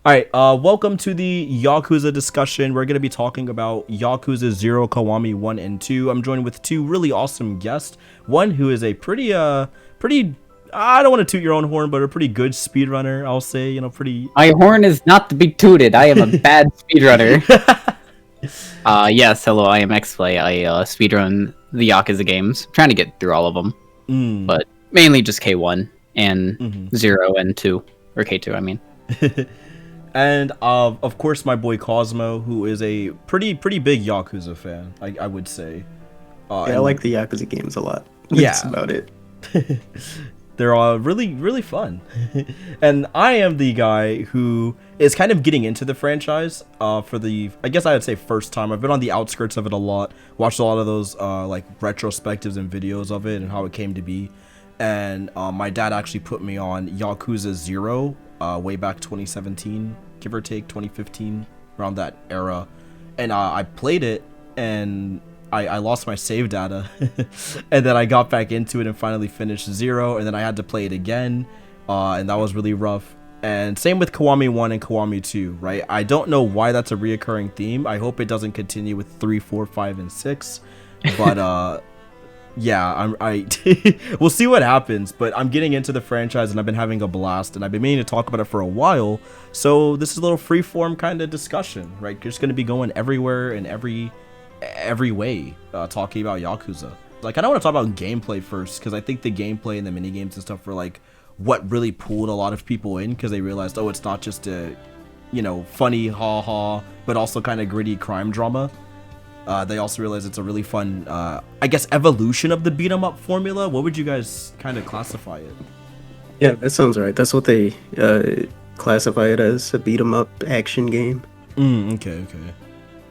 All right, welcome to the Yakuza discussion. We're going to be talking about Yakuza 0, Kiwami 1 and 2. I'm joined with two really awesome guests. One who is a pretty, I don't want to toot your own horn, but a pretty good speedrunner, I'll say, pretty... My horn is not to be tooted. I am a bad speedrunner. Yes, hello, I am X-Play. I speedrun the Yakuza games. I'm trying to get through all of them. But mainly just K1 and 0 and 2. Or K2, I mean. And of course my boy Cosmo, who is a pretty big Yakuza fan, I would say. I like the Yakuza games a lot. Yeah. That's about it. They're all really fun. And I am the guy who is kind of getting into the franchise for the, I guess I would say, first time. I've been on the outskirts of it a lot, watched a lot of those like retrospectives and videos of it and how it came to be. And my dad actually put me on Yakuza 0 way back 2017, give or take 2015, around that era. And I played it, and I lost my save data. And then I got back into it and finally finished 0, and then I had to play it again, and that was really rough. And same with Kiwami 1 and Kiwami 2, right? I don't know why that's a reoccurring theme. I hope it doesn't continue with 3, 4, 5, and 6. But yeah, we'll see what happens, but I'm getting into the franchise and I've been having a blast, and I've been meaning to talk about it for a while. So this is a little freeform kind of discussion, right? Just going to be going everywhere and every way, talking about Yakuza. Like, I don't want to talk about gameplay first, because I think the gameplay and the mini games and stuff were like what really pulled a lot of people in, because they realized, oh, it's not just a, funny ha, but also kind of gritty crime drama. They also realize it's a really fun, I guess, evolution of the beat 'em up formula. What would you guys kind of classify it? Yeah, that sounds right. That's what they classify it as, a beat 'em up action game. Okay.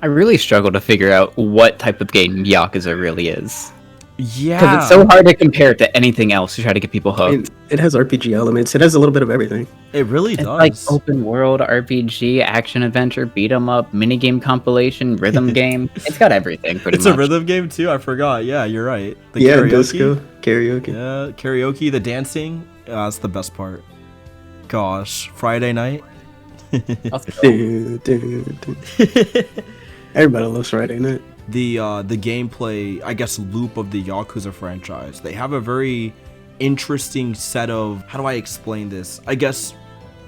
I really struggle to figure out what type of game Yakuza really is. Yeah. Because it's so hard to compare it to anything else to try to get people hooked. I mean, it has RPG elements. It has a little bit of everything. It really It's does. like open world, RPG, action adventure, beat 'em up, minigame compilation, rhythm game. It's got everything pretty much. It's a rhythm game too. I forgot. Yeah, you're right. The Yeah, karaoke. disco, karaoke. Yeah, karaoke, the dancing. That's the best part. Gosh, Friday night. Dun, dun, dun. Everybody loves Friday night. The gameplay, I guess, loop of the Yakuza franchise. They have a very interesting set of, how do I explain this? I guess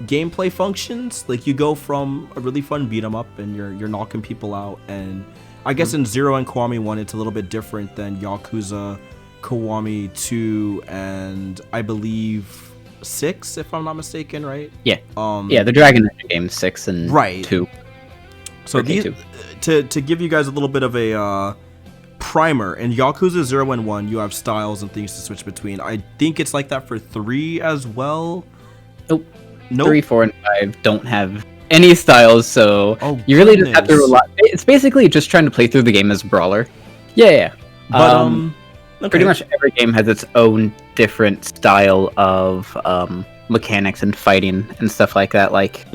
gameplay functions. Like, you go from a really fun beat 'em up and you're knocking people out, and I guess in 0 and Kiwami 1 it's a little bit different than Yakuza, Kiwami 2, and I believe 6, if I'm not mistaken, right? Yeah. Yeah, the Dragon Ninja game 6 and Right. 2. So these, to give you guys a little bit of a primer, in Yakuza 0 and 1 you have styles and things to switch between. I think it's like that for 3 as well. Nope. 3, 4, and 5 don't have any styles, so you really just have to rely. It's basically just trying to play through the game as a brawler. Yeah. But okay. Pretty much every game has its own different style of mechanics and fighting and stuff like that. Like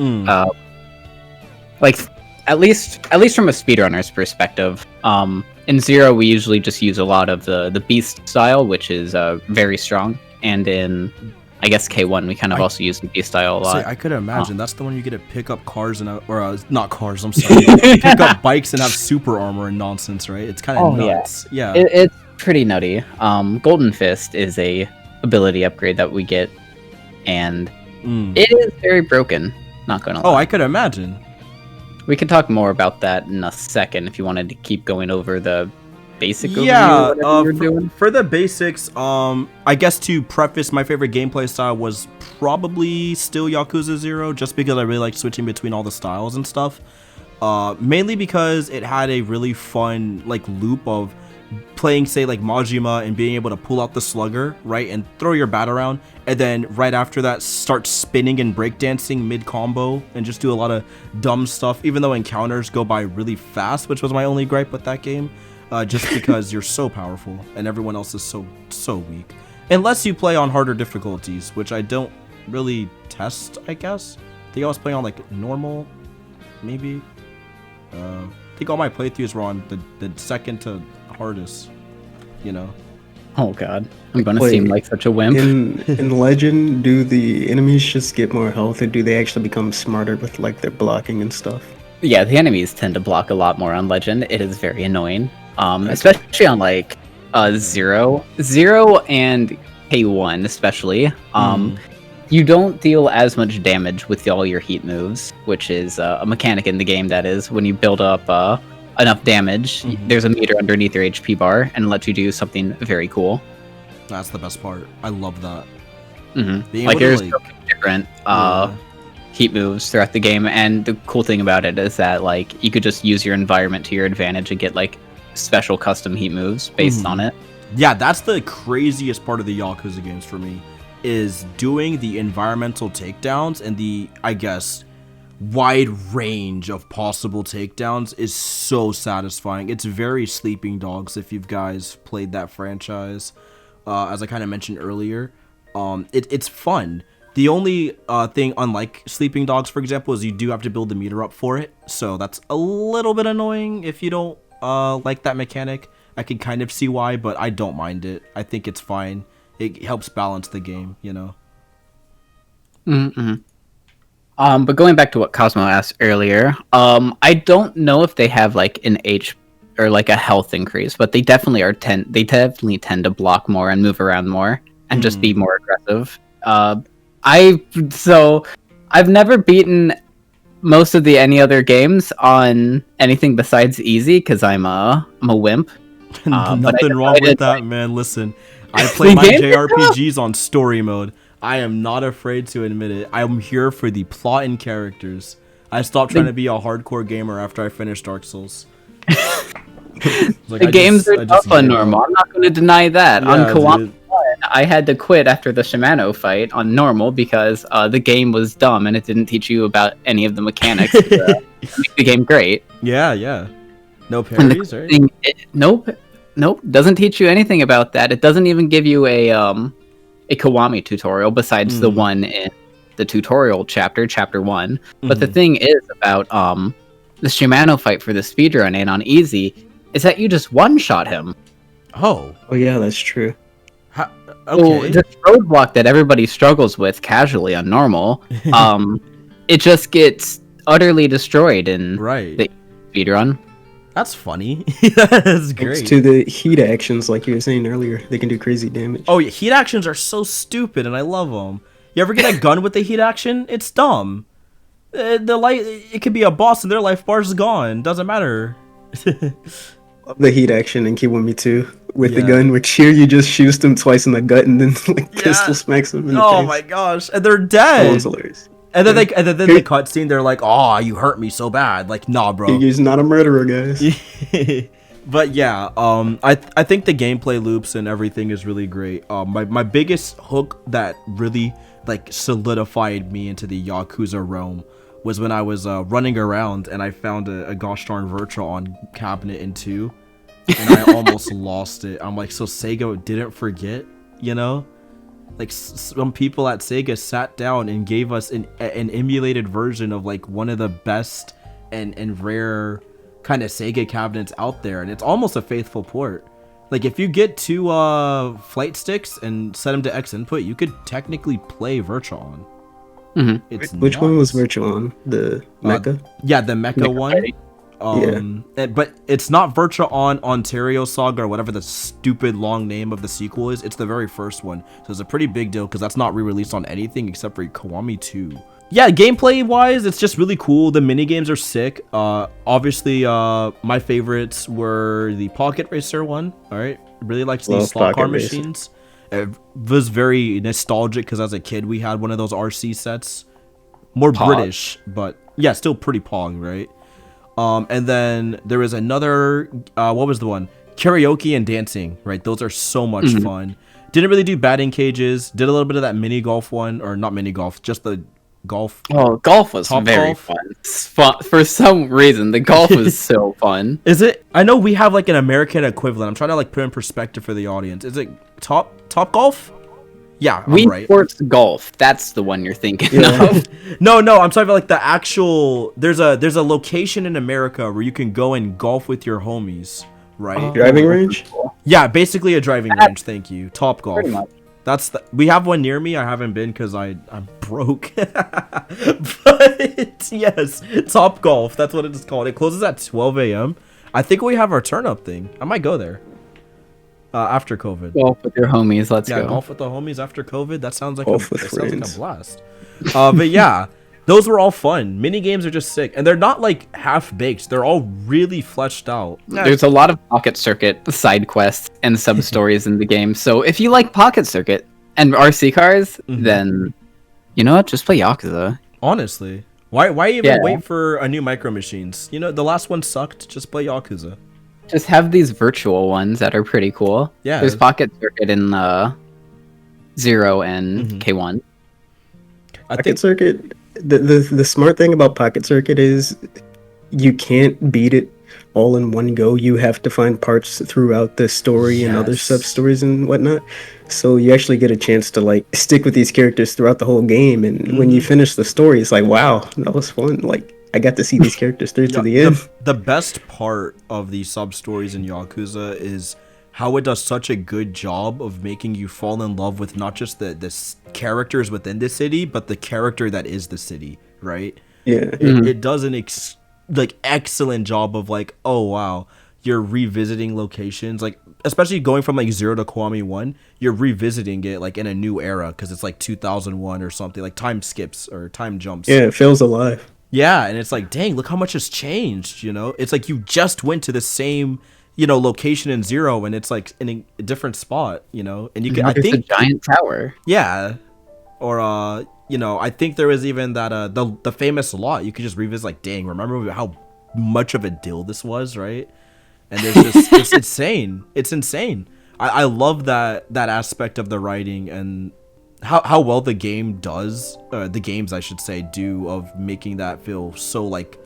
at least from a speedrunner's perspective, in 0 we usually just use a lot of the beast style, which is very strong, and in I guess K1 we kind of also use the beast style a lot. I could imagine that's the one you get to pick up cars and not cars. I'm sorry, pick up bikes and have super armor and nonsense, right? It's kind of nuts. Yeah. It's pretty nutty. Golden Fist is a ability upgrade that we get, and it is very broken. Not gonna lie. Oh, I could imagine. We can talk more about that in a second if you wanted to keep going over the basic overview. Yeah, for the basics, I guess to preface, my favorite gameplay style was probably still Yakuza 0, just because I really like switching between all the styles and stuff. Mainly because it had a really fun like loop of playing, say, like Majima and being able to pull out the slugger, right, and throw your bat around, and then right after that start spinning and breakdancing mid-combo and just do a lot of dumb stuff, even though encounters go by really fast, which was my only gripe with that game, just because you're so powerful and everyone else is so weak. Unless you play on harder difficulties, which I don't really test, I guess. I think I was playing on, like, normal, maybe. I think all my playthroughs were on the second to hardest, Oh god, I'm gonna Wait, seem like such a wimp. in Legend, do the enemies just get more health, or do they actually become smarter with like their blocking and stuff? Yeah, the enemies tend to block a lot more on Legend. It is very annoying. Okay. Especially on like Zero and K1 especially. You don't deal as much damage with all your heat moves, which is a mechanic in the game that is when you build up enough damage, there's a meter underneath your HP bar and it lets you do something very cool. That's the best part. I love that. Mm-hmm. Like there's so many different heat moves throughout the game, and the cool thing about it is that like you could just use your environment to your advantage and get like special custom heat moves based on it. Yeah, that's the craziest part of the Yakuza games for me, is doing the environmental takedowns, and the, I guess, wide range of possible takedowns is so satisfying. It's very Sleeping Dogs if you guys played that franchise. As I kind of mentioned earlier, it's fun. The only thing, unlike Sleeping Dogs, for example, is you do have to build the meter up for it. So that's a little bit annoying if you don't like that mechanic. I can kind of see why, but I don't mind it. I think it's fine. It helps balance the game, you know? But going back to what Cosmo asked earlier, I don't know if they have like an H or like a health increase, but they definitely definitely tend to block more and move around more and just be more aggressive. I've never beaten most of any other games on anything besides easy because I'm a wimp. Nothing wrong with that, man. Listen, I play my JRPGs on story mode. I am not afraid to admit it. I'm here for the plot and characters. I stopped trying to be a hardcore gamer after I finished Dark Souls. The games are tough on normal. I'm not going to deny that. Yeah, on Kiwami 1, I had to quit after the Shimano fight on normal because the game was dumb and it didn't teach you about any of the mechanics to make the game great. Yeah. No parries, right? Nope. Doesn't teach you anything about that. It doesn't even give you a Kiwami tutorial besides the one in the tutorial chapter 1. But the thing is about the Shimano fight for the speedrun and on easy is that you just one-shot him. Oh yeah, that's true. Okay. So this roadblock that everybody struggles with casually on normal, it just gets utterly destroyed in the speedrun. That's funny. That's great. Thanks to the heat actions, like you were saying earlier, they can do crazy damage. Oh yeah, heat actions are so stupid, and I love them. You ever get a gun with a heat action? It's dumb. It could be a boss, and their life bar is gone. Doesn't matter. The heat action in Kiwami 2 with the gun, which here you just shoots them twice in the gut and then pistol smacks them in the face. Oh my gosh, and they're dead. That one's hilarious. And then the cutscene, they're like, "Oh, you hurt me so bad." Like, nah, bro. He's not a murderer, guys. But yeah, I think the gameplay loops and everything is really great. My biggest hook that really like solidified me into the Yakuza realm was when I was running around and I found a gosh darn Virtua on cabinet in 2, and I almost lost it. I'm like, so Sega didn't forget, you know? Like some people at Sega sat down and gave us an emulated version of like one of the best and rare kind of Sega cabinets out there, and it's almost a faithful port. Like if you get 2 flight sticks and set them to X input, you could technically play Virtua on. Which one was Virtua on? The Mecha? Yeah, the Mecha one. But it's not Virtua on Ontario Saga or whatever the stupid long name of the sequel is. It's the very first one. So it's a pretty big deal because that's not re-released on anything except for Kiwami 2. Yeah, gameplay wise, it's just really cool. The mini games are sick. Obviously, my favorites were the Pocket Racer one. All right, really liked the slot car machines. It was very nostalgic because as a kid we had one of those RC sets. More British, but yeah, still pretty Pong, right? And then there was another, what was the one? Karaoke and dancing, right? Those are so much fun. Didn't really do batting cages. Did a little bit of that mini golf one, or not mini golf, just the golf. Oh, golf was very fun. For some reason, the golf was so fun. Is it? I know we have like an American equivalent. I'm trying to like put in perspective for the audience. Is it Top Golf? Yeah, I'm right. Sports Golf. That's the one you're thinking of. No, I'm talking about like the actual. There's a location in America where you can go and golf with your homies right? Driving range? Yeah, basically a driving range. Thank you. Top Golf. Pretty much. We have one near me. I haven't been because I'm broke. But yes, Top Golf. That's what it is called. It closes at 12 a.m. I think we have our turn up thing. I might go there. After COVID. Golf with your homies. Let's Yeah, go. golf with the homies after COVID. That sounds like Golf with that sounds like a friends. blast. But yeah, those were all fun. Mini games are just sick, and they're not like half baked. They're all really fleshed out. There's a lot of Pocket Circuit side quests and sub stories in the game. So if you like Pocket Circuit and RC cars, then you know what? Just play Yakuza. Honestly, why even Yeah. wait for a new Micro Machines? You know, the last one sucked. Just play Yakuza. Just have these virtual ones that are pretty cool. Yeah. There's Pocket Circuit in 0 and K1. I Pocket think Circuit. The smart thing about Pocket Circuit is you can't beat it all in one go. You have to find parts throughout the story and other Yes. sub stories and whatnot. So you actually get a chance to like stick with these characters throughout the whole game. And when you finish the story, it's like, wow, that was fun. Like I got to see these characters through to the end. the best part of the sub stories in Yakuza is how it does such a good job of making you fall in love with not just the characters within the city, but the character that is the city, right? Yeah. It does an excellent job of like, oh wow, you're revisiting locations, like especially going from like 0 to Kiwami 1, you're revisiting it like in a new era because it's like 2001 or something, like time skips or time jumps. Yeah, it feels alive. Yeah, and it's like, dang, look how much has changed, you know? It's like you just went to the same, you know, location in 0 and it's like in a different spot, you know? And you can, I There's think, a giant tower. yeah. Or, you know, I think there was even that, the famous lot, you could just revisit, like, dang, remember how much of a deal this was, right? And there's just, it's insane. It's insane. I love that aspect of the writing and how well the game does, the games I should say, do of making that feel so like,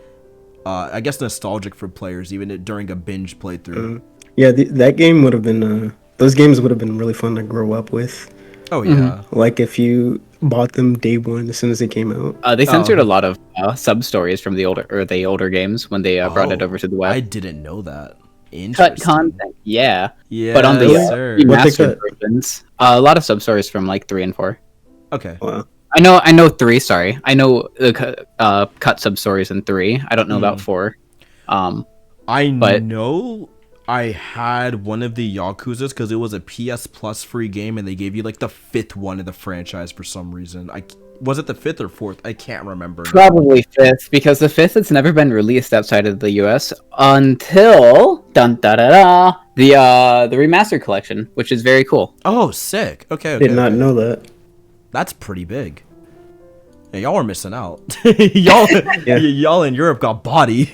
I guess nostalgic for players even during a binge playthrough. Yeah, that game would have been. Those games would have been really fun to grow up with. Oh yeah, Like if you bought them day one as soon as they came out. They censored a lot of sub stories from the older games when they brought it Oh, over to the web. I didn't know that. Cut Interesting. content, yeah. Yeah, But on the sir. What they remastered cut? versions, a lot of sub stories from like 3 and 4. Okay. Wow. I know 3. Sorry, I know the cut sub stories in 3. I don't know about 4. I But- know I had one of the Yakuzas because it was a PS Plus free game and they gave you like the 5th one of the franchise for some reason. Was it the 5th or 4th? I can't remember. Probably 5th, because the 5th has never been released outside of the US until the remastered collection, which is very cool. Oh, sick. Okay. Did not know that. That's pretty big. Yeah, y'all are missing out. y'all in Europe got bodied.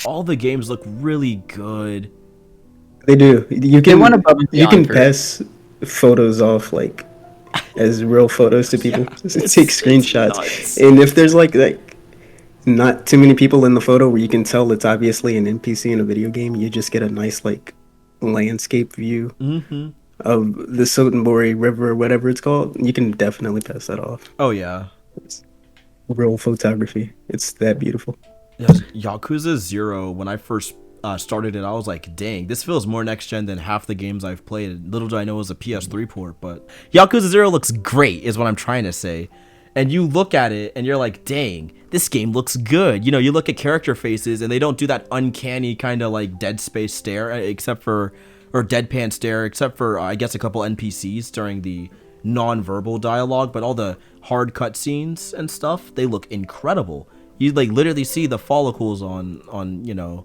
All the games look really good. They do. You They can went above and you can beyond for- pass photos off like as real photos to people. Take screenshots. nuts. And if there's like not too many people in the photo where you can tell it's obviously an NPC in a video game, you just get a nice like landscape view of the Sotenbori River or whatever it's called. You can definitely pass that off. Oh yeah. It's real photography. It's that beautiful. Yes, Yakuza 0, when I first started it, I was like, dang, this feels more next gen than half the games I've played. Little do I know it was a PS3 port, but Yakuza 0 looks great, is what I'm trying to say. And you look at it and you're like, dang, this game looks good. You know, you look at character faces and they don't do that uncanny kind of like Dead Space stare, or deadpan stare, except for, I guess, a couple NPCs during the non-verbal dialogue, but all the hard cutscenes and stuff, they look incredible. You like literally see the follicles on you know,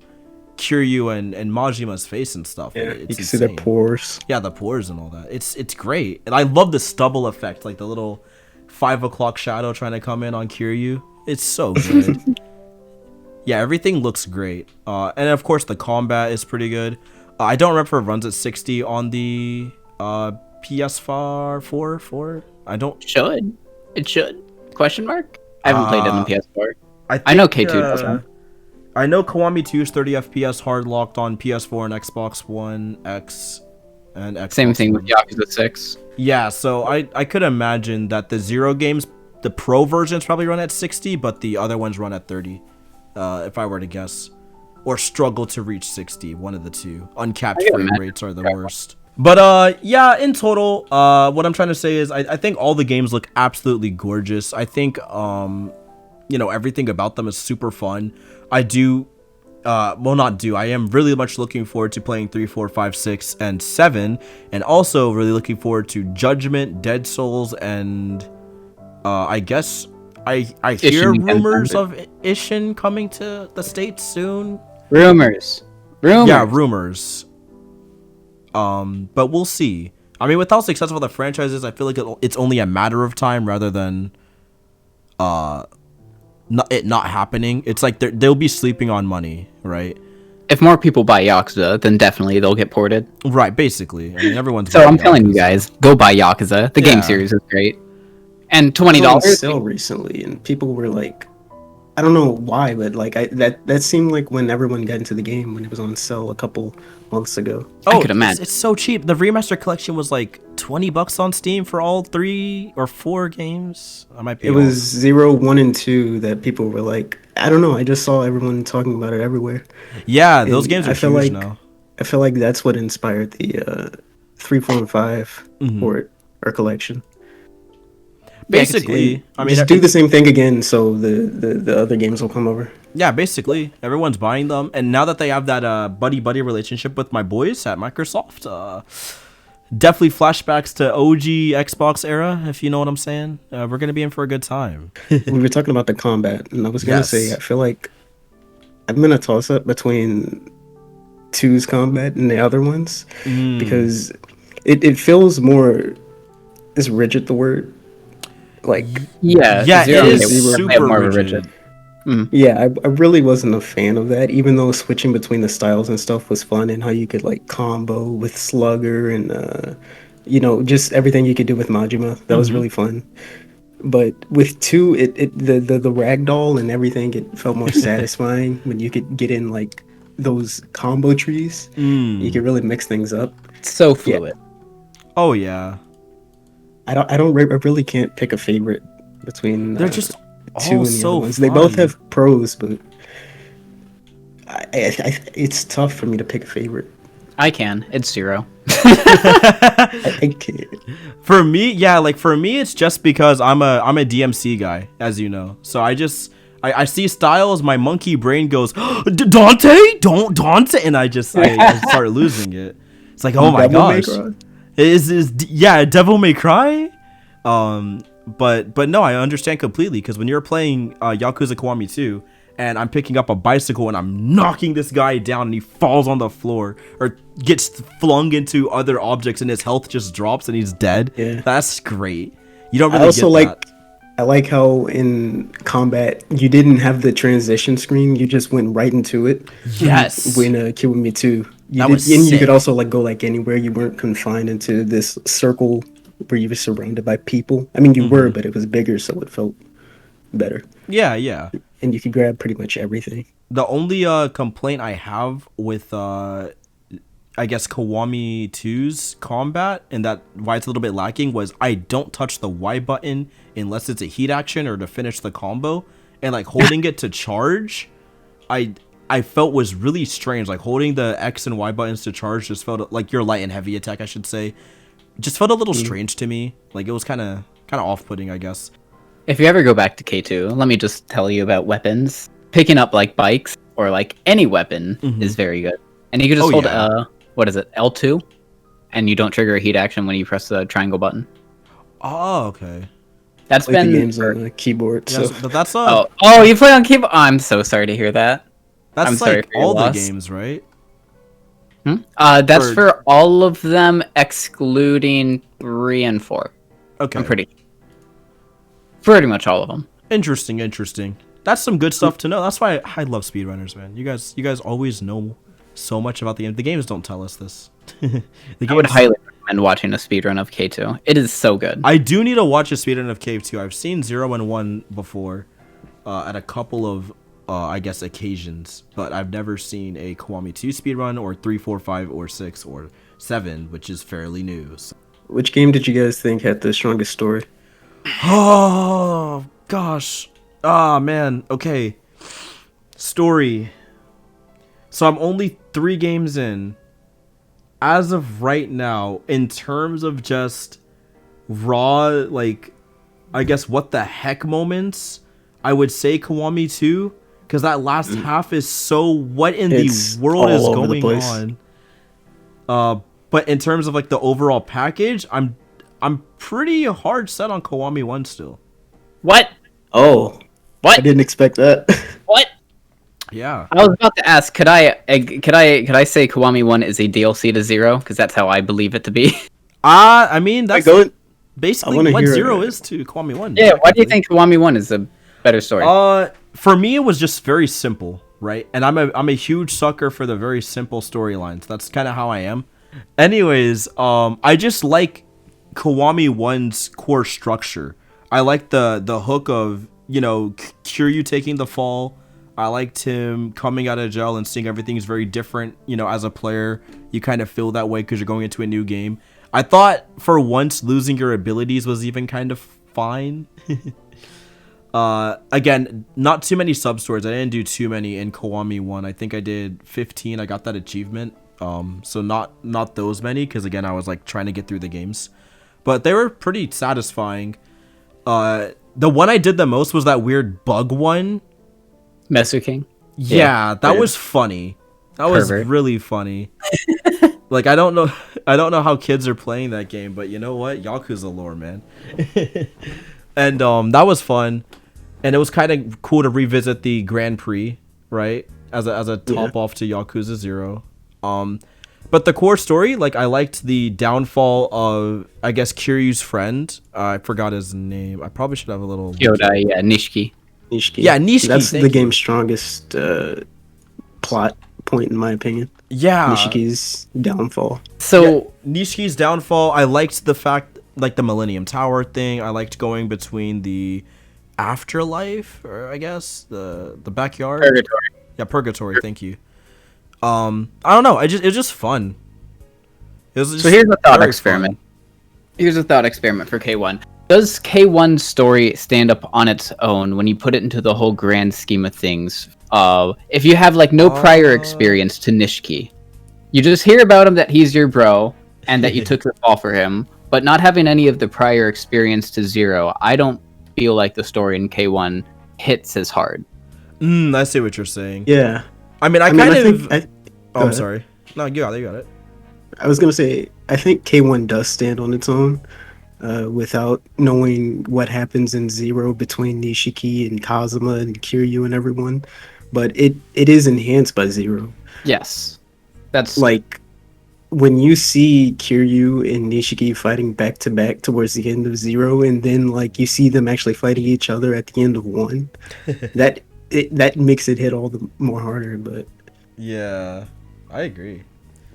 Kiryu and Majima's face and stuff. Yeah, It's you can see their insane. pores. Yeah, the pores and all that. It's great, and I love the stubble effect, like the little 5 o'clock shadow trying to come in on Kiryu. It's so good. Yeah, everything looks great, and of course the combat is pretty good. I don't remember if it runs at 60 on the PS4. 4. I don't. It should? Question mark? I haven't played it on PS4. I know K2 does one. I know Kiwami 2 is 30 FPS hard locked on PS4 and Xbox One X and Xbox Same thing One. with Yakuza 6. Yeah, so I could imagine that the 0 games, the pro versions probably run at 60, but the other ones run at 30. If I were to guess. or struggle to reach 60. One of the two. Uncapped I can frame imagine. rates are the worst. But yeah, in total, what I'm trying to say is I think all the games look absolutely gorgeous. I think everything about them is super fun. I am really much looking forward to playing 3, 4, 5, 6, and 7, and also really looking forward to Judgment, Dead Souls, and I guess I hear Ishin rumors of Ishin coming to the States soon. Rumors. Yeah, rumors. But we'll see. I mean, with how successful the franchise is, I feel like it's only a matter of time rather than not happening. It's like they'll be sleeping on money, right? If more people buy Yakuza, then definitely they'll get ported. Right, basically. I mean, everyone's. So I'm telling you guys, go buy Yakuza. The game series is great. And It was on $20. sale recently, and people were like, I don't know why, but like that seemed like when everyone got into the game when it was on sale a couple months ago. I could imagine. It's so cheap. The remaster collection was like $20 on Steam for all 3 or 4 games. I might be. It was 0, 1, and 2 that people were like, I don't know. I just saw everyone talking about it everywhere. Yeah, those And games are I feel huge like now. I feel like that's what inspired the 3, 4, and 5 port or collection. Basically, I mean, Just do the same thing again, so the other games will come over. yeah, basically, everyone's buying them, and now that they have that buddy relationship with my boys at Microsoft, definitely flashbacks to OG Xbox era, if you know what I'm saying. We're gonna be in for a good time. We were talking about the combat, and I was gonna say I feel like I'm in a toss up between 2's combat and the other ones because it feels more. Is rigid the word? Like Yeah, it is they super have more rigid. yeah, I really wasn't a fan of that. Even though switching between the styles and stuff was fun, and how you could like combo with Slugger and just everything you could do with Majima. That was really fun. But with 2, the ragdoll and everything, it felt more satisfying when you could get in like those combo trees. You could really mix things up. It's so fluid. Oh yeah, I really can't pick a favorite between. they're just 2 all and the so other ones. They both fun. have pros, but it's tough for me to pick a favorite. I can. It's 0. I can't. For me, it's just because I'm a DMC guy, as you know. So I see styles, my monkey brain goes, Dante, don't Dante, and I start losing it. It's like, oh my gosh, Devil May Cry. But no, I understand completely, because when you're playing Yakuza Kiwami 2 and I'm picking up a bicycle and I'm knocking this guy down and he falls on the floor or gets flung into other objects and his health just drops and he's dead. Yeah. That's great. You don't really I also get that. I like how in combat you didn't have the transition screen. You just went right into it. Yes. When Kiwami 2, That was and you sick. could also like go like anywhere. You weren't confined into this circle where you were surrounded by people. I mean, you were, but it was bigger, so it felt better. Yeah. And you could grab pretty much everything. The only complaint I have with I guess Kiwami 2's combat, and that why it's a little bit lacking, was I don't touch the Y button unless it's a heat action or to finish the combo, and like holding it to charge, I felt was really strange. Like holding the X and Y buttons to charge just felt like your light and heavy attack, I should say, just felt a little strange to me. Like it was kind of off-putting, I guess. If you ever go back to K2, let me just tell you about weapons. Picking up like bikes or like any weapon is very good. And you can just hold what is it, L2, and you don't trigger a heat action when you press the triangle button. Oh, okay. That's Like been the games on the keyboard. Yeah, So but that's oh, you play on keyboard. Oh, I'm so sorry to hear that. that's I'm sorry like for your all the loss. games, right? That's Or- for all of them excluding 3 and 4. Okay. I'm pretty much all of them. Interesting. That's some good stuff to know. That's why I love speedrunners, man. You guys always know so much about the game. The games don't tell us this. The I would games- highly recommend watching a speedrun of K2. It is so good. I do need to watch a speedrun of Cave 2. I've seen 0 and 1 before, at a couple of I guess occasions, but I've never seen a Kiwami 2 speedrun, or 3, 4, 5, or 6, or 7, which is fairly new. So. which game did you guys think had the strongest story? Oh gosh. Ah man. Okay. Story. So I'm only 3 games in. As of right now, in terms of just raw, like, I guess what the heck moments, I would say Kiwami 2, because that last half is so what in It's the world is all over the going place. on. But in terms of like the overall package, I'm pretty hard set on Kiwami 1 still. What? Oh, What? I didn't expect that. What? Yeah. I was about to ask, could I say Kiwami 1 is a DLC to 0? Because that's how I believe it to be. I mean, that's I basically wanna what hear 0 it. is to Kiwami 1. Yeah, why do you technically. think Kiwami 1 is a better story? For me, it was just very simple, right? And I'm a huge sucker for the very simple storylines. That's kind of how I am. Anyways, I just like Kiwami 1's core structure. I like the hook of, you know, Kiryu taking the fall. I liked him coming out of jail and seeing everything's very different. You know, as a player, you kind of feel that way because you're going into a new game. I thought for once losing your abilities was even kind of fine. Again, not too many sub-stories. I didn't do too many in Kiwami 1. I think I did 15. I got that achievement. So not those many, because again, I was like trying to get through the games. But they were pretty satisfying. The one I did the most was that weird bug one. Mesu King? Yeah, that Yeah. was funny. That was Pervert. really funny. Like, I don't know how kids are playing that game, but you know what? Yakuza lore, man. And that was fun. And it was kind of cool to revisit the Grand Prix, right? As a top off to Yakuza 0. But the core story, like, I liked the downfall of, I guess, Kiryu's friend. I forgot his name. I probably should have a little... Kyodai, yeah, Nishiki. Nishiki. Yeah, Nishiki, That's thank the you. game's strongest plot point, in my opinion. Yeah. Nishiki's downfall. So, Nishiki's downfall, I liked the fact, like, the Millennium Tower thing. I liked going between the afterlife, or I guess, the backyard. Purgatory. Yeah, Purgatory, thank you. I don't know, it was just fun. It was just So here's a thought very experiment. fun. Here's a thought experiment for K1. Does K1's story stand up on its own when you put it into the whole grand scheme of things? If you have like no prior experience to Nishiki, you just hear about him that he's your bro and that you took the fall for him, but not having any of the prior experience to 0, I don't feel like the story in K1 hits as hard. I see what you're saying. Yeah. I mean, I think oh, go I'm ahead. sorry. No, you got it. I was gonna say, I think K1 does stand on its own, without knowing what happens in 0 between Nishiki and Kazuma and Kiryu and everyone, but it is enhanced by 0. Yes. That's Like, when you see Kiryu and Nishiki fighting back to back towards the end of 0, and then like you see them actually fighting each other at the end of 1, that makes it hit all the more harder. But Yeah, I agree.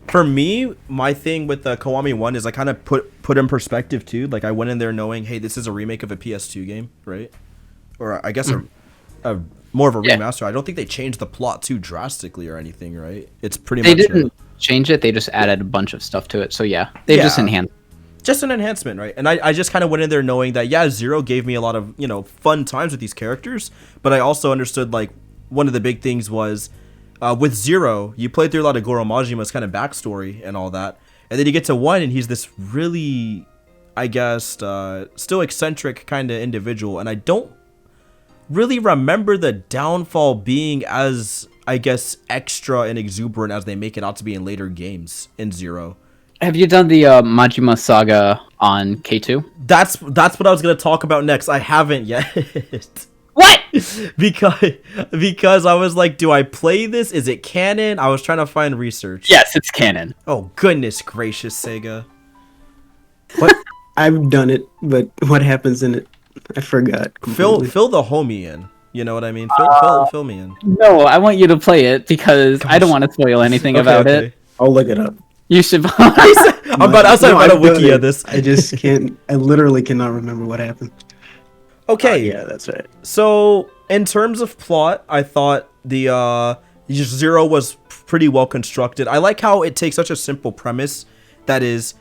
For me, my thing with the Kiwami 1 is I kind of put in perspective too. Like, I went in there knowing, hey, this is a remake of a PS2 game, right? Or I guess a more of a Yeah. remaster. I don't think they changed the plot too drastically or anything, right? It's pretty they much didn't change it, they just added a bunch of stuff to it. So yeah, they just Yeah. enhanced. just an enhancement, right? And I just kind of went in there knowing that, yeah, 0 gave me a lot of, you know, fun times with these characters, but I also understood, like, one of the big things was, with 0, you played through a lot of Goro Majima's kind of backstory and all that, and then you get to 1, and he's this really, I guess, still eccentric kind of individual, and I don't really remember the downfall being as, I guess, extra and exuberant as they make it out to be in later games in 0. Have you done the Majima saga on K2? That's what I was gonna talk about next. I haven't yet. What? because I was like, do I play this? Is it canon? I was trying to find research. Yes, it's canon. Oh goodness gracious, Sega. what I've done it, but what happens in it, I forgot. Fill completely. the homie in. You know what I mean? Fill me in. No, I want you to play it because I don't want to spoil anything about it. I'll look it up. You should. I'm about I've to done wiki it. of this. I just can't. I literally cannot remember what happened. Okay. Yeah, that's right. So, in terms of plot, I thought the 0 was pretty well constructed. I like how it takes such a simple premise that is,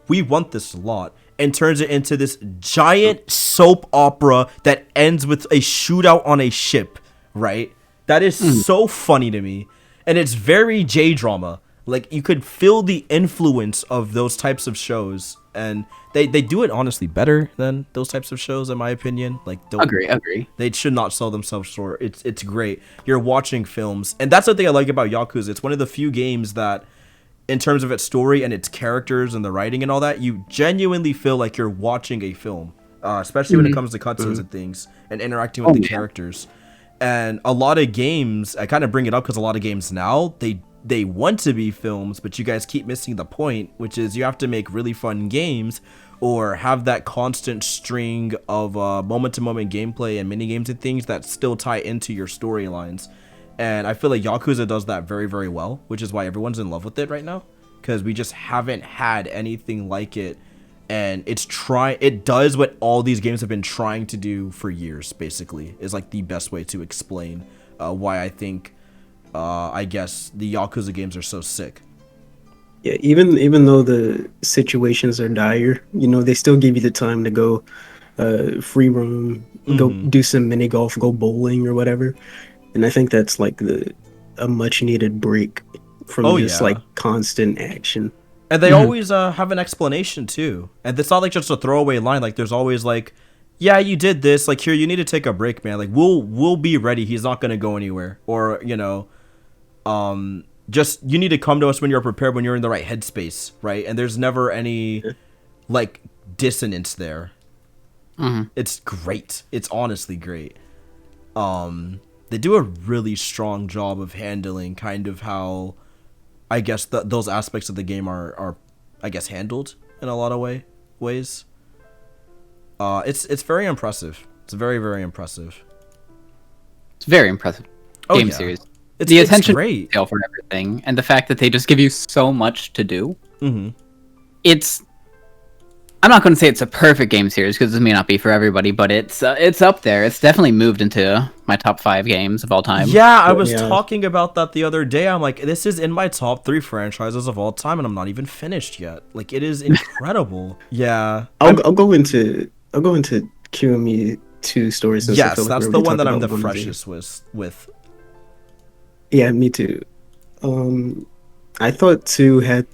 we want this lot, and turns it into this giant soap opera that ends with a shootout on a ship, right? That is so funny to me. and it's very J-drama. Like, you could feel the influence of those types of shows, and they do it honestly better than those types of shows, in my opinion. Like, don't Agree. They should not sell themselves short. It's great. You're watching films, and that's the thing I like about Yakuza. It's one of the few games that, in terms of its story and its characters and the writing and all that, you genuinely feel like you're watching a film, especially when it comes to cutscenes and things and interacting with the characters. And a lot of games, I kind of bring it up because a lot of games now, they want to be films, but you guys keep missing the point, which is you have to make really fun games or have that constant string of moment-to-moment gameplay and mini games and things that still tie into your storylines. And I feel like Yakuza does that very, very well, which is why everyone's in love with it right now, because we just haven't had anything like it. And it does what all these games have been trying to do for years, basically, is like the best way to explain why I think I guess the Yakuza games are so sick. Yeah, even though the situations are dire, they still give you the time to go free roam, go do some mini golf, go bowling or whatever. And I think that's like a much needed break from like constant action. And they always have an explanation too. And it's not like just a throwaway line. Like, there's always like, yeah, you did this. Like, here, you need to take a break, man. Like, we'll be ready. He's not gonna go anywhere. Or, just, you need to come to us when you're prepared, when you're in the right headspace, right? And there's never any like dissonance there. It's great. It's honestly great. They do a really strong job of handling kind of how, I guess, those aspects of the game are I guess, handled in a lot of ways. It's very impressive. It's very, very impressive. It's very impressive game series. It's attention great. Detail for everything, and the fact that they just give you so much to do. I'm not going to say it's a perfect game series, because this may not be for everybody, but it's up there. It's definitely moved into my top 5 games of all time. Yeah, I was talking about that the other day. I'm like, this is in my top 3 franchises of all time, and I'm not even finished yet. Like, it is incredible. Yeah, I'll go into QME 2 stories. Yes, that's the one that I'm the freshest with. Yeah, me too. I thought 2 had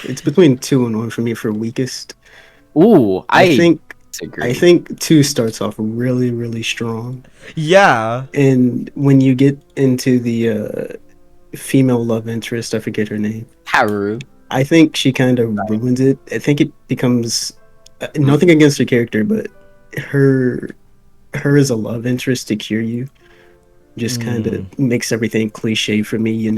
it's between 2 and 1 for me for weakest. Ooh, I think 2 starts off really, really strong. Yeah. And when you get into the female love interest, I forget her name. Haru. I think she kind of ruins it. I think it becomes nothing against her character, but her as a love interest to Kiryu just kind of makes everything cliche for me.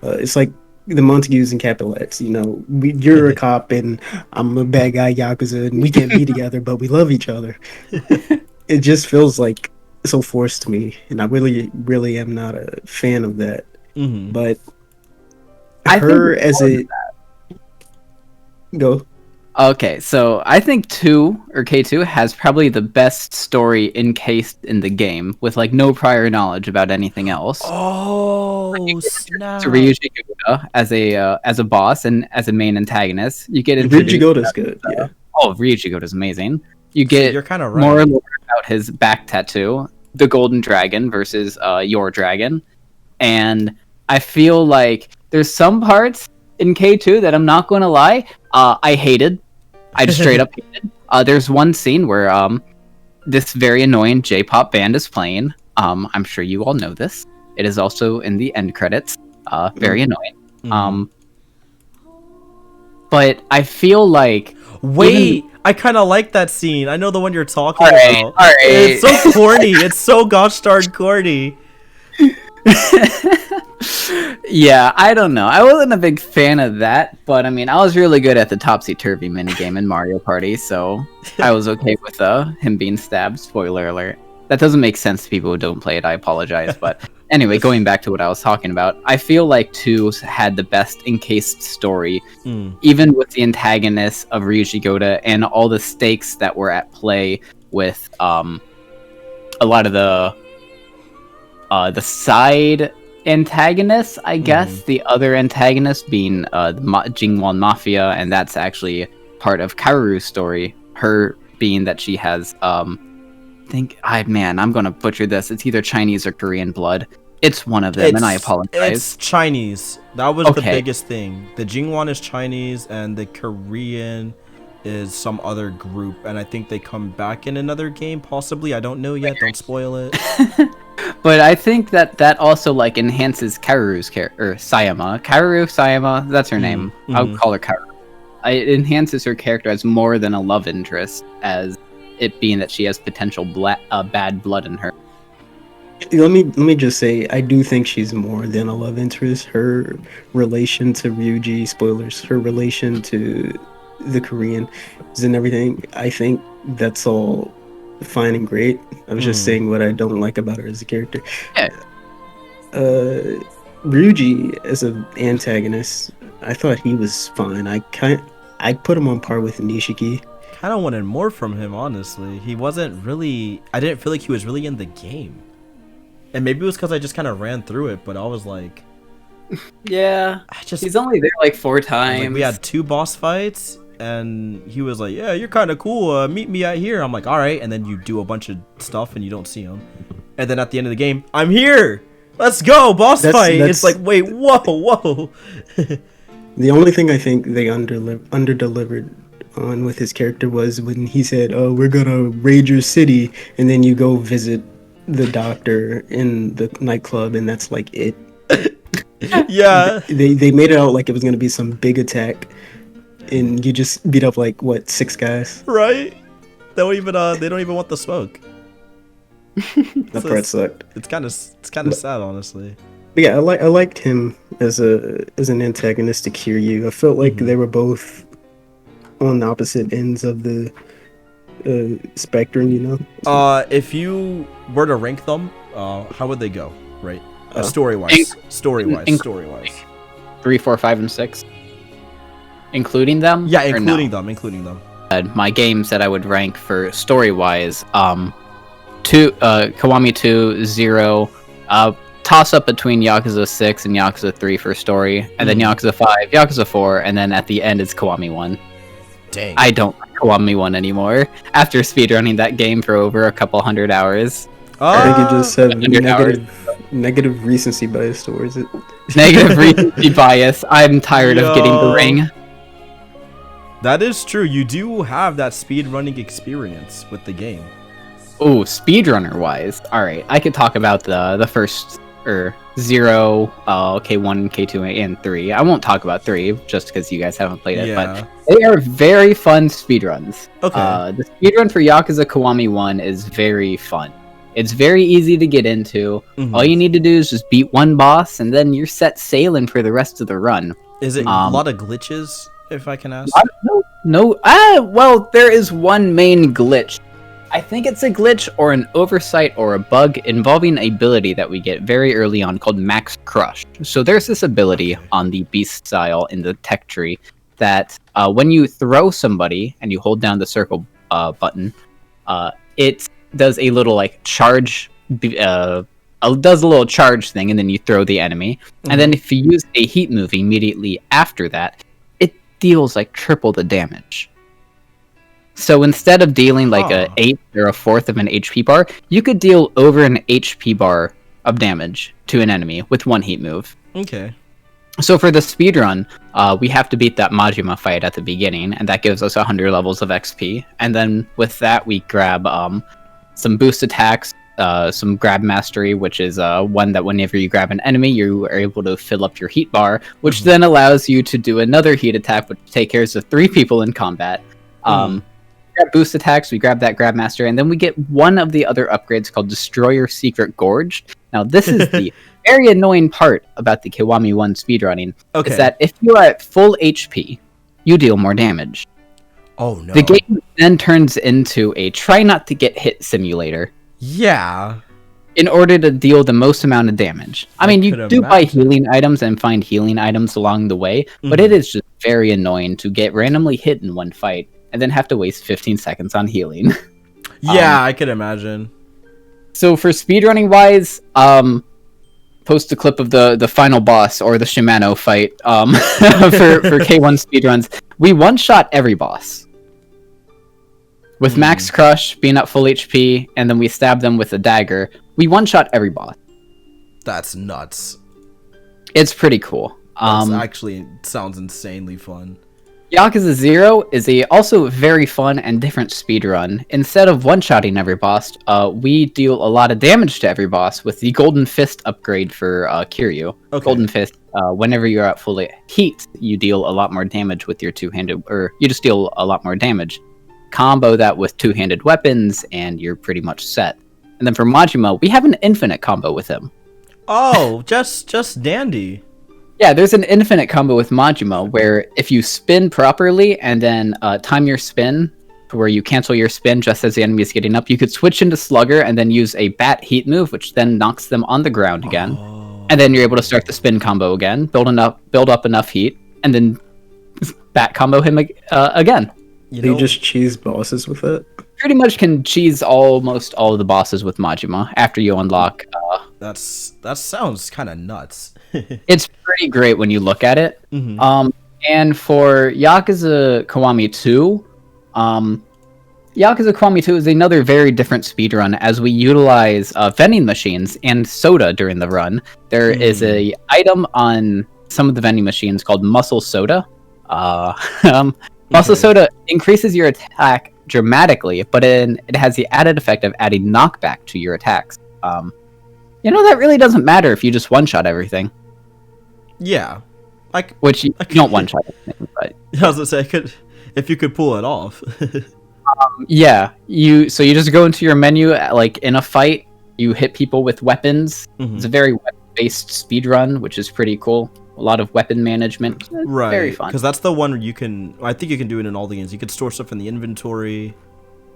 It's like the Montagues and Capulets. You're a cop and I'm a bad guy Yakuza, and we can't be together, but we love each other. It just feels like so forced to me, and I really, really am not a fan of that. But her as a go. Okay, so I think 2 or K2 has probably the best story encased in the game, with like no prior knowledge about anything else. Oh, snap! To Ryuji Goda as a boss and as a main antagonist, you get introduced. Ryuji Goda's good. Yeah. Oh, Ryuji Goda's amazing. You get you're kind of right. more about his back tattoo, the Golden Dragon versus your dragon, and I feel like there's some parts in K2 that I'm not going to lie, I hated. I just straight up hated. There's one scene where this very annoying J-pop band is playing. I'm sure you all know this. It is also in the end credits. Very annoying. But I feel like... Wait, I kind of like that scene. I know the one you're talking about. All right. It's so corny. It's so gosh darn corny. Yeah, I don't know. I wasn't a big fan of that, but I mean, I was really good at the topsy-turvy minigame in Mario Party, so I was okay with him being stabbed. Spoiler alert. That doesn't make sense to people who don't play it. I apologize, but anyway, going back to what I was talking about, I feel like 2 had the best encased story, even with the antagonist of Ryuji Goda and all the stakes that were at play with a lot of the side antagonists, I guess. The other antagonist being the Jingwon Mafia, and that's actually part of Kaoru's story. Her being that she has, I'm gonna butcher this. It's either Chinese or Korean blood. It's one of them, and I apologize. It's Chinese. That was the Okay. biggest thing. The Jingwan is Chinese, and the Korean is some other group, and I think they come back in another game, possibly. I don't know yet. Don't spoil it. But I think that also like enhances Karu's character, or Sayama. Sayama, that's her name. I'll call her Karu. It enhances her character as more than a love interest, as it being that she has potential bad blood in her. Let me just say, I do think she's more than a love interest. Her relation to Ryuji, spoilers, her relation to the Koreans and everything, I think that's all fine and great. I was just saying what I don't like about her as a character. Yeah. Ryuji as an antagonist, I thought he was fine. I put him on par with Nishiki. Kind of wanted more from him, honestly. He wasn't really. I didn't feel like he was really in the game. And maybe it was because I just kind of ran through it, but I was like, Yeah, he's only there like 4 times. like, we had 2 boss fights, and he was like, yeah, you're kind of cool. Meet me out here. I'm like, all right. And then you do a bunch of stuff, and you don't see him. And then at the end of the game, I'm here. Let's go, boss fight. It's like, wait, whoa. The only thing I think they under-delivered on with his character was when he said, "Oh, we're gonna raid your city," and then you go visit the doctor in the nightclub, and that's like it. Yeah. They made it out like it was gonna be some big attack, and you just beat up like 6 guys. Right? They don't even want the smoke. That part sucked. It's kind of sad, honestly. But yeah, I liked him as an antagonist to Kiryu. I felt like they were both on opposite ends of the spectrum, you know. If you were to rank them, how would they go? Right? Story-wise. 3, 4, 5, and 6, including them. Yeah, including them. My games that I would rank for story-wise, 2, Kiwami 2, 0, toss up between Yakuza 6 and Yakuza 3 for story, and then Yakuza 5, Yakuza 4, and then at the end it's Kiwami 1. Dang. I don't like Kiwami 1 anymore after speedrunning that game for over a couple hundred hours. I think you just have 100 hours. negative recency bias towards it. Negative recency bias. I'm tired of getting the ring. That is true. You do have that speedrunning experience with the game. Oh, speedrunner wise. Alright, I could talk about the first 0, K1, K2, and 3. I won't talk about 3 just because you guys haven't played it, but they are very fun speedruns. Okay. The speedrun for Yakuza Kiwami 1 is very fun. It's very easy to get into. All you need to do is just beat one boss, and then you're set sailing for the rest of the run. Is it a lot of glitches, if I can ask? No. Well, there is one main glitch. I think it's a glitch or an oversight or a bug involving an ability that we get very early on called Max Crush. So there's this ability on the beast style in the tech tree that when you throw somebody and you hold down the circle button, it does a little like charge, does a little charge thing, and then you throw the enemy. And then if you use a heat move immediately after that, it deals like triple the damage. So instead of dealing like a 1/8 or a 1/4 of an HP bar, you could deal over an HP bar of damage to an enemy with one heat move. Okay. So for the speedrun, we have to beat that Majima fight at the beginning, and that gives us 100 levels of XP. And then with that, we grab some boost attacks, some grab mastery, which is one that whenever you grab an enemy, you are able to fill up your heat bar, which then allows you to do another heat attack, which takes care of 3 people in combat. Grab boost attacks, we grab that grab master, and then we get one of the other upgrades called Destroyer Secret Gorge. Now this is the very annoying part about the Kiwami 1 speedrunning, is that if you are at full HP, you deal more damage. Oh no. The game then turns into a try not to get hit simulator. Yeah. In order to deal the most amount of damage. I mean, you do buy healing items and find healing items along the way, but it is just very annoying to get randomly hit in one fight and then have to waste 15 seconds on healing. Yeah, I could imagine. So for speedrunning wise, post a clip of the final boss or the Shimano fight for K1 speedruns. We one-shot every boss. With Max Crush being at full HP, and then we stab them with a dagger, we one-shot every boss. That's nuts. It's pretty cool. That's actually sounds insanely fun. Yakuza 0 is also very fun and different speedrun. Instead of one-shotting every boss, we deal a lot of damage to every boss with the Golden Fist upgrade for Kiryu. Okay. Golden Fist, whenever you're at full heat, you deal a lot more damage with your two-handed, or you just deal a lot more damage. Combo that with two-handed weapons, and you're pretty much set. And then for Majima, we have an infinite combo with him. Oh, just dandy. Yeah, there's an infinite combo with Majima where if you spin properly and then time your spin to where you cancel your spin just as the enemy is getting up, you could switch into Slugger and then use a Bat Heat move, which then knocks them on the ground again. Oh. And then you're able to start the spin combo again, build up enough heat, and then Bat combo him again. You just cheese bosses with it? Pretty much can cheese almost all of the bosses with Majima after you unlock. That sounds kind of nuts. It's pretty great when you look at it. Mm-hmm. And for Yakuza Kiwami 2, Yakuza Kiwami 2 is another very different speedrun as we utilize vending machines and soda during the run. There is a item on some of the vending machines called Muscle Soda. Muscle Soda increases your attack dramatically, but it has the added effect of adding knockback to your attacks. That really doesn't matter if you just one-shot everything. Yeah. Which you don't one-shot everything, but... I was gonna say, if you could pull it off. Yeah. You just go into your menu, like, in a fight, you hit people with weapons. Mm-hmm. It's a very weapon-based speedrun, which is pretty cool. A lot of weapon management. It's right. Very fun. Because that's the one where I think you can do it in all the games. You could store stuff in the inventory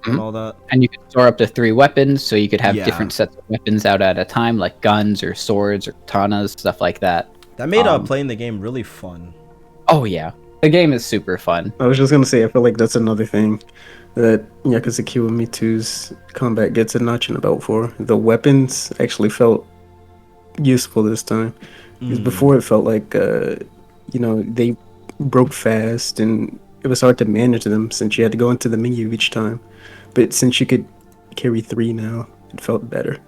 and all that. And you can store up to 3 weapons, so you could have different sets of weapons out at a time, like guns or swords or katanas, stuff like that. That made playing the game really fun. Oh, yeah. The game is super fun. I was just going to say, I feel like that's another thing that Yakuza Kiwami 2's combat gets a notch in the belt for. The weapons actually felt useful this time. Because before it felt like, they broke fast and it was hard to manage them since you had to go into the menu each time. But since you could carry 3 now, it felt better.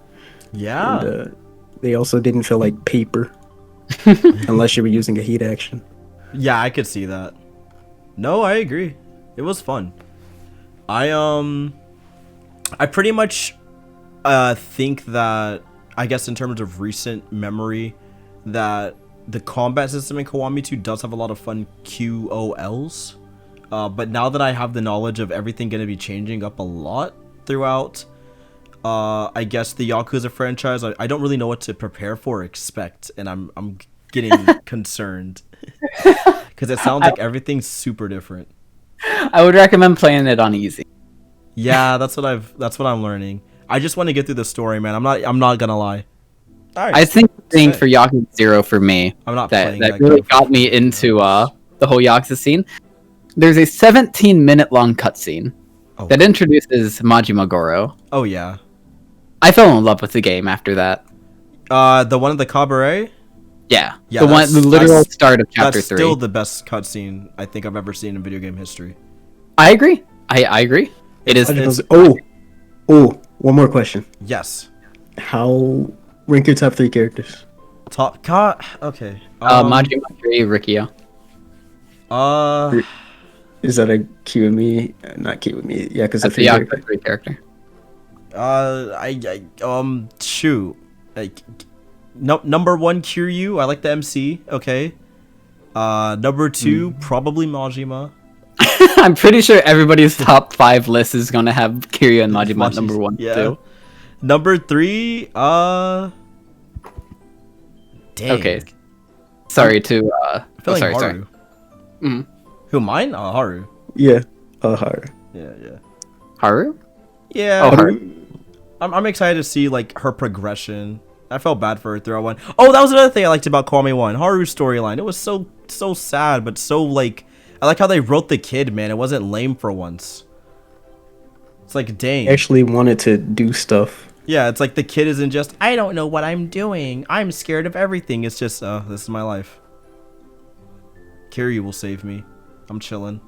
Yeah. And they also didn't feel like paper unless you were using a heat action. Yeah, I could see that. No, I agree. It was fun. I pretty much think that, I guess in terms of recent memory, that the combat system in Kiwami 2 does have a lot of fun QOLs. But now that I have the knowledge of everything going to be changing up a lot throughout, I guess the Yakuza franchise, I don't really know what to prepare for or expect, and I'm getting concerned because it sounds like everything's super different. I would recommend playing it on easy. Yeah, that's what I'm learning. I just want to get through the story, man. I'm not gonna lie. Right. I think the thing for Yakuza 0 for me that really got me into the whole Yakuza scene, there's a 17-minute long cutscene that introduces Majima Goro. Oh yeah. I fell in love with the game after that. The one at the cabaret? Yeah, the literal start of chapter 3. That's still the best cutscene I think I've ever seen in video game history. I agree. I agree. It is. One more question. Yes. How rank your top 3 characters? Okay. Majima, Kiryu, Rikio. Is that a QME? Not QME. Yeah, because that's a Yakuza 3 character. Shoot. Number 1, Kiryu. I like the MC. Okay. Number 2, probably Majima. I'm pretty sure everybody's top 5 list is gonna have Kiryu and Majima at number 1 too. Number 3, dang. Okay. Sorry to Haru. sorry. Mm-hmm. Who, mine? Haru. Yeah. Haru. Yeah. Haru? Yeah. Oh, Haru. I'm excited to see like her progression. I felt bad for her throughout 1. Oh, that was another thing I liked about Kiwami 1. Haru's storyline. It was so sad, but so like, I like how they wrote the kid, man. It wasn't lame for once. It's like, dang. I actually wanted to do stuff. Yeah, it's like the kid isn't just, I don't know what I'm doing. I'm scared of everything. It's just, this is my life. Kiryu will save me. I'm chilling.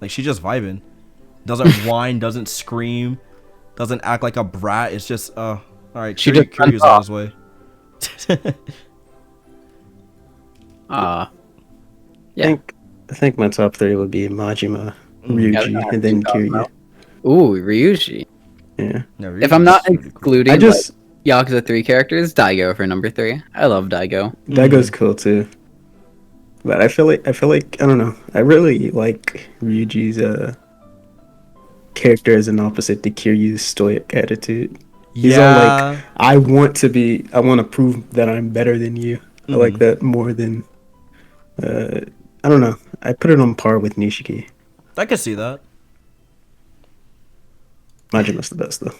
Like, she's just vibing. Doesn't whine, doesn't scream, doesn't act like a brat. It's just, alright, Kiryu's on his way. Yeah. I think my top 3 would be Majima, Ryuji, and then Kiryu. Ooh, Ryuji. Yeah. No, If I'm not Ryuji's pretty cool. excluding I just like, Yakuza 3 characters, Daigo for number 3. I love Daigo. Daigo's cool too. But I feel like I don't know. I really like Ryuji's character as an opposite to Kiryu's stoic attitude. He's all like, I want to prove that I'm better than you. I like that more than I don't know. I put it on par with Nishiki. I can see that. Majima's the best though.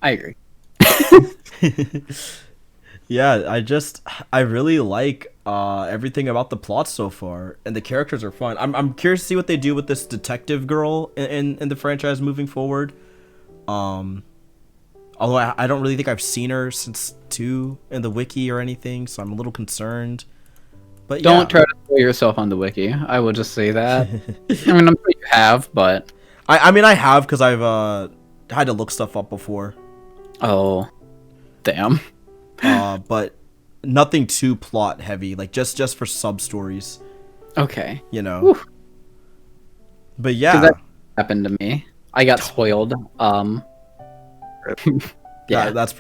I agree. Yeah, I really like everything about the plot so far, and the characters are fun. I'm curious to see what they do with this detective girl in the franchise moving forward. Although I don't really think I've seen her since 2 in the wiki or anything, so I'm a little concerned. But Don't try to throw yourself on the wiki. I will just say that. I mean, I'm sure you have, but I mean I have because I've had to look stuff up before. oh, damn. But nothing too plot heavy, like just for sub stories, Okay. you know. Whew. But 'Cause yeah, that happened to me. I got spoiled. Yeah. that's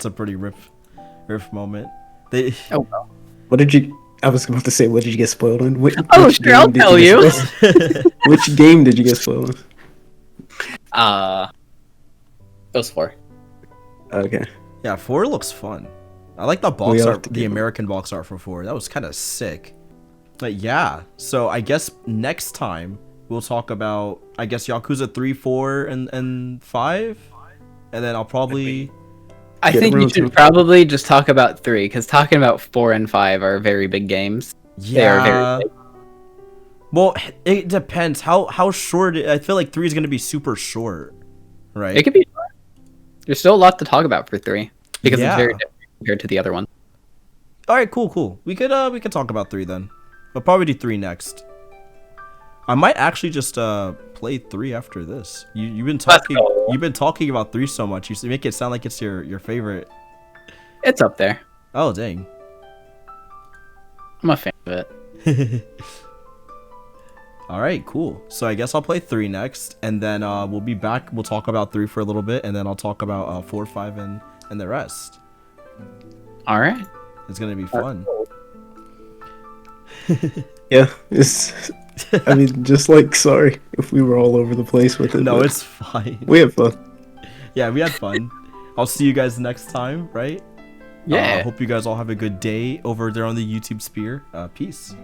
a pretty riff moment. They Oh, well. What did you? I was about to say, what did you get spoiled on? Oh, sure, I'll tell you. Which game did you get spoiled Those 4. on? Okay. Yeah, 4 looks fun. I like the box art, the American box art for 4. That was kind of sick. But yeah, so I guess next time we'll talk about, I guess, Yakuza 3, 4, and 5, and then I'll probably. I think you should probably just talk about 3, because talking about 4 and 5 are very big games. Yeah. They are very big. Well, it depends how short. I feel like 3 is gonna be super short, right? It could be. There's still a lot to talk about for 3, because Yeah. it's very different compared to the other one. All right, cool. We could talk about 3 then. We'll probably do 3 next. I might actually just play 3 after this. You've been talking. You've been talking about 3 so much. You make it sound like it's your favorite. It's up there. Oh dang. I'm a fan of it. All right, cool. So I guess I'll play 3 next, and then we'll be back. We'll talk about 3 for a little bit, and then I'll talk about 4, 5, and the rest. All right. It's gonna be fun. Yeah, it's. I mean, just like sorry if we were all over the place with it. No, but it's fine. we have fun. Yeah, we had fun. I'll see you guys next time, right? Yeah. Hope you guys all have a good day over there on the YouTube sphere. Peace.